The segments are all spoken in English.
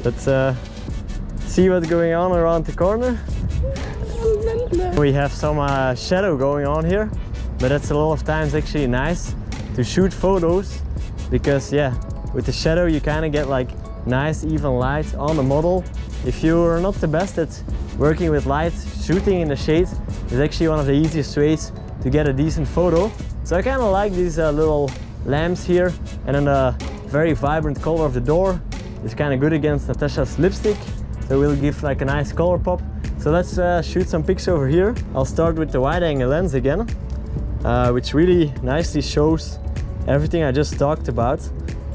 Let's see what's going on around the corner. We have some shadow going on here, but that's a lot of times actually nice to shoot photos, because yeah, with the shadow you kind of get like nice even light on the model. If you're not the best at working with light, shooting in the shade is actually one of the easiest ways to get a decent photo. So I kind of like these little lamps here, and then the very vibrant color of the door is kind of good against Natasha's lipstick, so we'll give like a nice color pop. So let's shoot some pics over here. I'll start with the wide angle lens again, which really nicely shows everything I just talked about.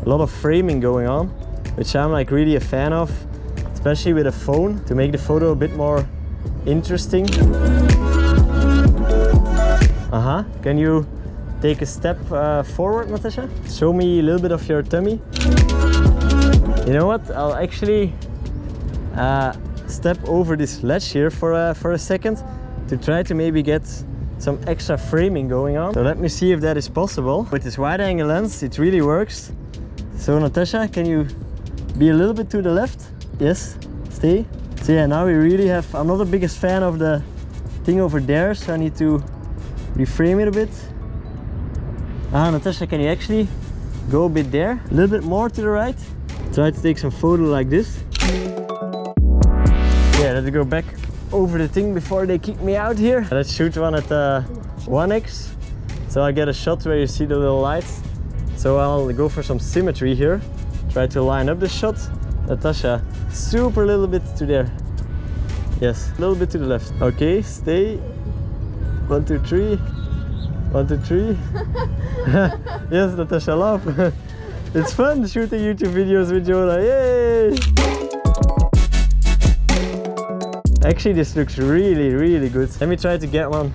A lot of framing going on, which I'm like really a fan of, especially with a phone, to make the photo a bit more interesting. Can you take a step forward, Natasha? Show me a little bit of your tummy. You know what? I'll actually step over this ledge here for a second to try to maybe get some extra framing going on. So let me see if that is possible. With this wide angle lens, it really works. So Natasha, can you be a little bit to the left? Yes, stay. So yeah, now we really have, I'm not the biggest fan of the thing over there, so I need to reframe it a bit. Natasha, can you actually go a bit there? A little bit more to the right. Try to take some photo like this. Yeah, let's go back over the thing before they kick me out here. Let's shoot one at 1x. So I get a shot where you see the little lights. So I'll go for some symmetry here. Try to line up the shot. Natasha, super little bit to there. Yes, a little bit to the left. Okay, stay. 1, 2, 3. 1, 2, 3. Yes, Natasha, laugh. It's fun shooting YouTube videos with Jona. Yay! Actually, this looks really, really good. Let me try to get one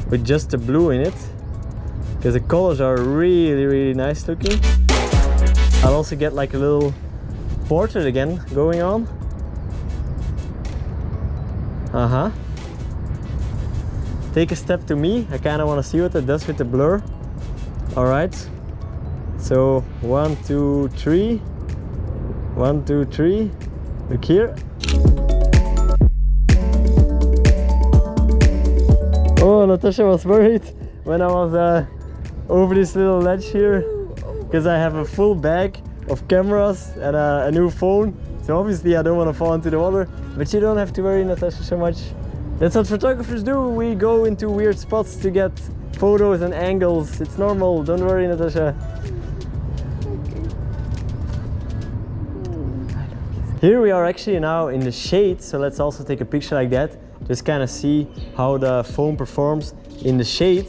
with just the blue in it, because the colors are really, really nice looking. I'll also get like a little portrait again going on. Take a step to me. I kind of want to see what it does with the blur. All right. So 1, 2, 3. 1, 2, 3. Look here. Oh, Natasha was worried when I was over this little ledge here, because I have a full bag of cameras and a new phone. So obviously I don't want to fall into the water, but you don't have to worry, Natasha, so much. That's what photographers do. We go into weird spots to get photos and angles. It's normal. Don't worry, Natasha. Here we are actually now in the shade, so let's also take a picture like that. Just kind of see how the phone performs in the shade.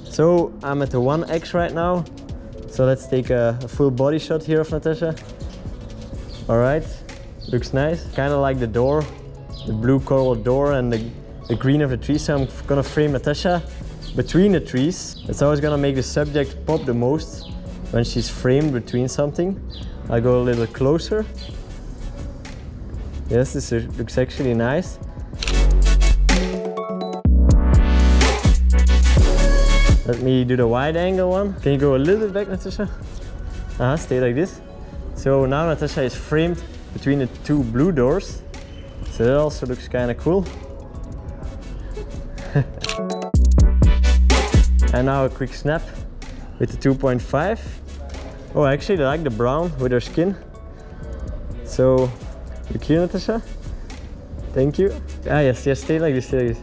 So I'm at the 1x right now. So let's take a full body shot here of Natasha. All right, looks nice. Kind of like the door, the blue coral door and the green of the trees. So I'm gonna frame Natasha between the trees. It's always gonna make the subject pop the most when she's framed between something. I'll go a little closer. Yes, this looks actually nice. Let me do the wide angle one. Can you go a little bit back, Natasha? Stay like this. So now Natasha is framed between the two blue doors. So that also looks kind of cool. And now a quick snap with the 2.5. Oh, actually I like the brown with her skin. So look here, Natasha. Thank you. Yes, stay like this, stay like this.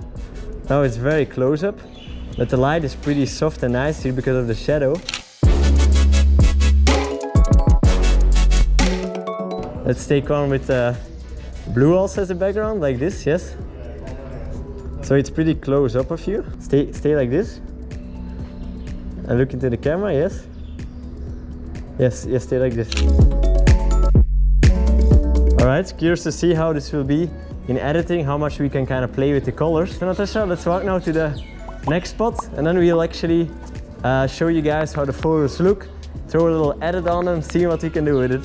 Now it's very close up, but the light is pretty soft and nice here because of the shadow. Let's take one with blue also as a background, like this, yes. So it's pretty close up of you. Stay like this. And look into the camera, yes. Yes, stay like this. Alright, curious to see how this will be in editing, how much we can kind of play with the colors. So Natasha, let's walk now to the next spot, and then we'll actually show you guys how the photos look, throw a little edit on them, see what we can do with it.